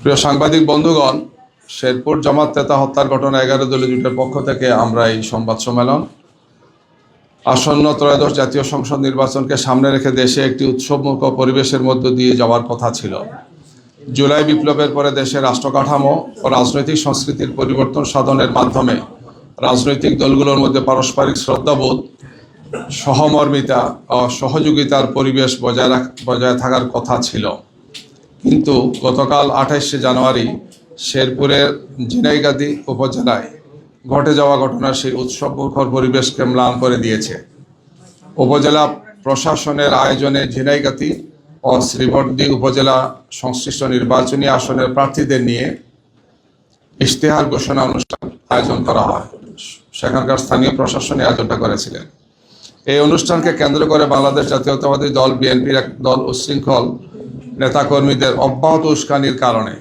প্রিয় সাংবাদিক বন্ধুগণ, শেরপুর জামাত নেতা হত্যার ঘটনা 11 দলীয় জোটের পক্ষ থেকে আমরা এই সংবাদ সম্মেলন আসন্ন ত্রয়োদশ জাতীয় সংসদ নির্বাচনকে সামনে রেখে দেশে একটি উৎসবমুখর পরিবেশের মধ্য দিয়ে যাওয়ার কথা ছিল। জুলাই বিপ্লবের পরে দেশের রাষ্ট্রকাঠামো ও রাজনৈতিক সংস্কৃতির পরিবর্তন সাধনের মাধ্যমে রাজনৈতিক দলগুলোর মধ্যে পারস্পরিক শ্রদ্ধাবোধ, সহমর্মিতা ও সহযোগিতার পরিবেশ বজায় থাকার কথা ছিল। কিন্তু গতকাল 28শে জানুয়ারি শেরপুরের ঝিনাইগাতি উপজেলায় ঘটে যাওয়া ঘটনা সেই উৎসবমুখর পরিবেশকে ম্লান করে দিয়েছে। উপজেলা প্রশাসনের আয়োজনে ঝিনাইগাতি ও শ্রীবর্দী উপজেলা সংশ্লিষ্ট নির্বাচনী আসনের প্রার্থীদের নিয়ে ইশতেহার ঘোষণা অনুষ্ঠান আয়োজন করা হয়। সেখানকার স্থানীয় প্রশাসনে আয়োজনটা করেছিলেন। এই অনুষ্ঠানকে কেন্দ্র করে বাংলাদেশ জাতীয়তাবাদী দল বিএনপির এক দল উচ্ছৃঙ্খল নেতাকর্মীদের অব্যাহত উস্কানির কারণে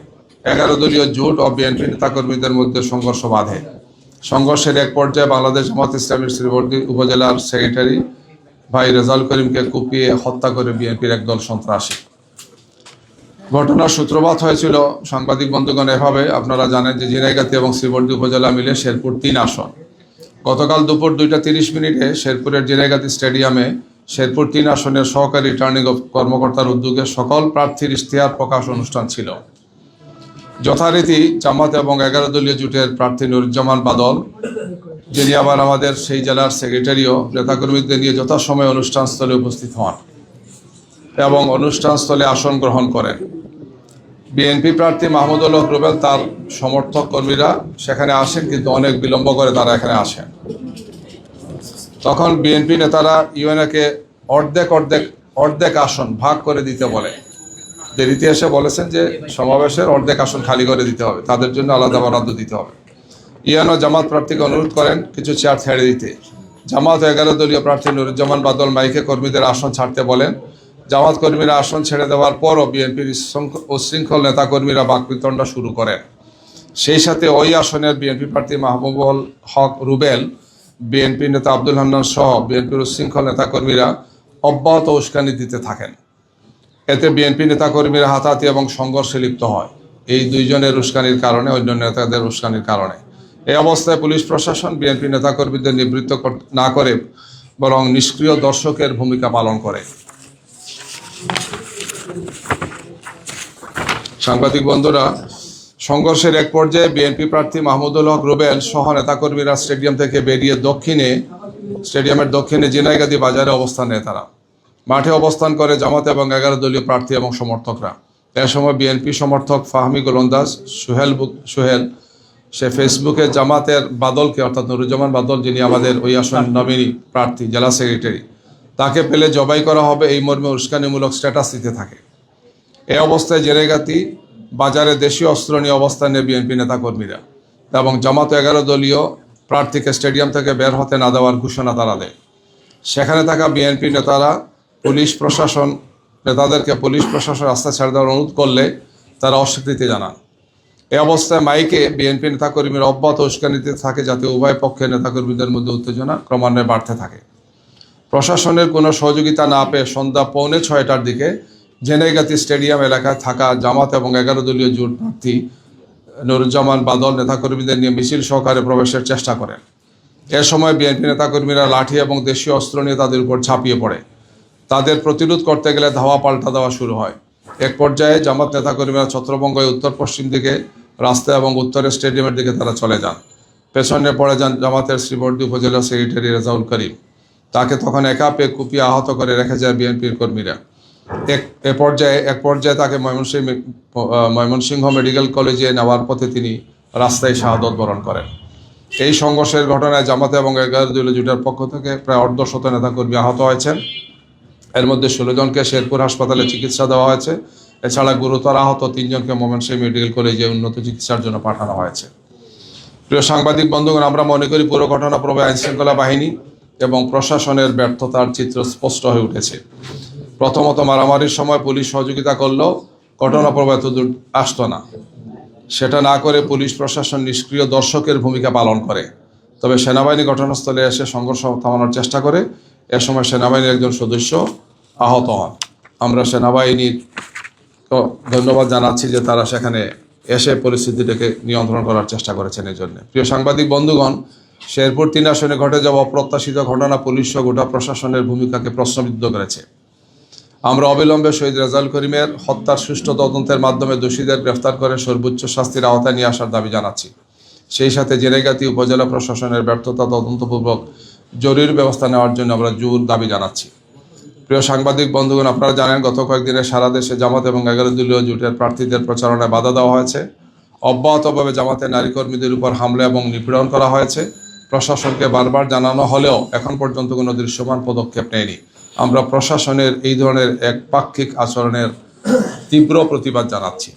11 দলীয় জোট ও বিএনপি নেতাকর্মীদের মধ্যে সংঘর্ষ বাধে। সংঘর্ষের এক পর্যায়ে বাংলাদেশ জামাত ইসলামীর শ্রীবর্দী উপজেলার সেক্রেটারি ভাই রেজাউল করিমকে কুপিয়ে হত্যা করে বিএনপির একদল সন্ত্রাসী। ঘটনার সূত্রপাত হয়েছিল সাংবাদিক বন্ধুগণ এভাবে। আপনারা জানেন যে ঝিনাইগাতি এবং শ্রীবর্দী উপজেলা মিলে শেরপুর 3 আসন। গতকাল দুপুর 2:30 শেরপুরের ঝিনাইগাতি স্টেডিয়ামে শেরপুর 3 আসনের সহকারী রিটার্নিং কর্মকর্তার উদ্যোগে সকল প্রার্থীর ইশতেহার প্রকাশ অনুষ্ঠান ছিল। যথারীতি জামাত এবং 11 দলীয় জোটের প্রার্থী নুরুজ্জামান বাদল, যিনি আবার আমাদের সেই জেলার সেক্রেটারিও, নেতাকর্মীদের নিয়ে যথাসময়ে অনুষ্ঠানস্থলে উপস্থিত হন এবং অনুষ্ঠানস্থলে আসন গ্রহণ করেন। বিএনপি প্রার্থী মাহমুদুল হক রুবেল তার সমর্থক কর্মীরা সেখানে আসেন, কিন্তু অনেক বিলম্ব করে তারা এখানে আসেন। তখন বিএনপি নেতারা ইউএনএকে অর্ধেক আসন ভাগ করে দিতে বলে। দেরিতে এসে বলেছেন যে সমাবেশের অর্ধেক আসন খালি করে দিতে হবে, তাদের জন্য আলাদা বরাদ্দ দিতে হবে। ইউএনও জামাত প্রার্থীকে অনুরোধ করেন কিছু চেয়ার ছেড়ে দিতে। জামাত 11 দলীয় প্রার্থী নুরুজ্জামান বাদল মাইকে কর্মীদের আসন ছাড়তে বলেন। জামাত কর্মীরা আসন ছেড়ে দেওয়ার পরও বিএনপির উচ্ছৃঙ্খল নেতাকর্মীরা বাকবিতণ্ডা শুরু করেন। সেই সাথে ওই আসনের বিএনপি প্রার্থী মাহবুবুল হক রুবেল, বিএনপি নেতা আব্দুল হান্নান সহ বিএনপির উচ্ছৃঙ্খল নেতাকর্মীরা অব্যাহত উস্কানি দিতে থাকেন। এতে বিএনপি নেতাকর্মীরা হাতাহাতি এবং সংঘর্ষে লিপ্ত হয়। এই দুইজনের উস্কানির কারণে, অন্য নেতাদের উস্কানির কারণে। এই অবস্থায় পুলিশ প্রশাসন বিএনপি নেতাকর্মীদের নিবৃত্ত না করে বরং নিষ্ক্রিয় দর্শকের ভূমিকা পালন করে। সাংবাদিক বন্ধুরা, সংঘর্ষের এক পর্যায়ে বিএনপি প্রার্থী মাহমুদুল হক রুবেল সহ নেতাকর্মীরা স্টেডিয়াম থেকে বেরিয়ে স্টেডিয়ামের দক্ষিণে ঝিনাইগাতি বাজারে অবস্থান নেয়। তারা মাঠে অবস্থান করে জামাত এবং 11 দলীয় প্রার্থী এবং সমর্থকরা। এ সময় বিএনপি সমর্থক ফাহমি গোলন্দাজ সোহেল সে ফেসবুকে জামাতের বাদলকে, অর্থাৎ নুরুজ্জামান বাদল, যিনি আমাদের ওই আসন নমিনি প্রার্থী, জেলা সেক্রেটারি, তাকে পেলে জবাই করা হবে এই মর্মে উস্কানিমূলক স্ট্যাটাস দিতে থাকে। এই অবস্থায় ঝিনাইগাতি বাজারে দেশীয় অস্ত্র নিয়ে অবস্থান নেয় বিএনপি নেতাকর্মীরা এবং জামাত 11 দলীয় প্রার্থীকে স্টেডিয়াম থেকে বের হতে না দেওয়ার ঘোষণা তারা দেয়। সেখানে থাকা বিএনপি নেতাদেরকে পুলিশ প্রশাসন রাস্তা ছেড়ে দেওয়ার অনুরোধ করলে তারা অস্বীকৃতি জানান। এই অবস্থায় মাইকে বিএনপি নেতাকর্মীরা অব্যাহত উস্কানি দিতে থাকে, যাতে উভয় পক্ষের নেতাকর্মীদের মধ্যে উত্তেজনা ক্রমান্বয়ে বাড়তে থাকে। প্রশাসনের কোনো সহযোগিতা না পেয়ে সন্ধ্যা 5:45টার দিকে ঝিনাইগাতি স্টেডিয়াম এলাকায় থাকা জামাত এবং 11 দলীয় জোট প্রার্থী নুরুজ্জামান বাদল নেতাকর্মীদের নিয়ে মিছিল সহকারে প্রবেশের চেষ্টা করেন। এ সময় বিএনপি নেতাকর্মীরা লাঠি এবং দেশীয় অস্ত্র নিয়ে তাদের উপর ঝাঁপিয়ে পড়ে। তাদের প্রতিরোধ করতে গেলে ধাওয়া পাল্টা দেওয়া শুরু হয়। এক পর্যায়ে জামাত নেতাকর্মীরা ছত্রভঙ্গ হয়ে উত্তর পশ্চিম দিকে রাস্তা এবং উত্তরের স্টেডিয়ামের দিকে তারা চলে যান। পেছনে পড়ে যান জামাতের শ্রীবর্দী উপজেলা সেক্রেটারি রেজাউল করিম। তাকে তখন একা পেয়ে কুপিয়ে আহত করে রেখে যায় বিএনপির কর্মীরা। এক পর্যায়ে তাকে ময়মনসিংহ মেডিকেল কলেজে নেওয়ার পথে তিনি রাস্তায় শাহাদত বরণ করেন। এই সংঘর্ষের ঘটনায় জামাত এবং 11 দলীয় জোটের পক্ষ থেকে প্রায় 150 নেতাকর্মী আহত হয়েছেন। এর মধ্যে 16 জনকে শেরপুর হাসপাতালে চিকিৎসা দেওয়া হয়েছে। এছাড়া গুরুতর আহত 3 জনকে ময়মনসিংহ মেডিকেল কলেজে উন্নত চিকিৎসার জন্য পাঠানো হয়েছে। প্রিয় সাংবাদিক বন্ধুগণ, আমরা মনে করি পুরো ঘটনা প্রবাহে আইনশৃঙ্খলা বাহিনী এবং প্রশাসনের ব্যর্থতার চিত্র স্পষ্ট হয়ে উঠেছে। প্রথমত, মারামারির সময় পুলিশ সহযোগিতা করলেও ঘটনা প্রবাহ এত দূর আসতো না। সেটা না করে পুলিশ প্রশাসন নিষ্ক্রিয় দর্শকের ভূমিকা পালন করে। তবে সেনাবাহিনী ঘটনাস্থলে এসে সংঘর্ষ থামানোর চেষ্টা করে। এ সময় সেনাবাহিনীর একজন সদস্য আহত হন। আমরা সেনাবাহিনীর ধন্যবাদ জানাচ্ছি যে তারা সেখানে এসে পরিস্থিতিটাকে নিয়ন্ত্রণ করার চেষ্টা করেছেন। এই জন্য প্রিয় সাংবাদিক বন্ধুগণ, শেরপুর 3 আসনে ঘটে যাওয়া অপ্রত্যাশিত ঘটনা পুলিশ ও গোটা প্রশাসনের ভূমিকাকে প্রশ্নবিদ্ধ করেছে। আমরা অবিলম্বে শহীদ রেজাউল করিমের হত্যার সুষ্ঠু তদন্তের মাধ্যমে দোষীদের গ্রেফতার করে সর্বোচ্চ শাস্তির আওতায় নিয়ে আসার দাবি জানাচ্ছি। সেই সাথে জেনেগাতি উপজেলা প্রশাসনের ব্যর্থতা তদন্তপূর্বক জরুরি ব্যবস্থা নেওয়ার জন্য আমরা জোর দাবি জানাচ্ছি। প্রিয় সাংবাদিক বন্ধুগণ, আপনারা জানেন গত কয়েকদিনে সারা দেশে জামাত এবং 11 দলীয় জোটের প্রার্থীদের প্রচারণায় বাধা দেওয়া হয়েছে। অব্যাহতভাবে জামাতের নারী কর্মীদের উপর হামলা এবং নিপীড়ন করা হয়েছে। প্রশাসনকে বারবার জানানো হলেও এখন পর্যন্ত কোনো দৃশ্যমান পদক্ষেপ নেয়নি। আমরা প্রশাসনের এই ধরনের একপাক্ষিক আচরণের তীব্র প্রতিবাদ জানাচ্ছি।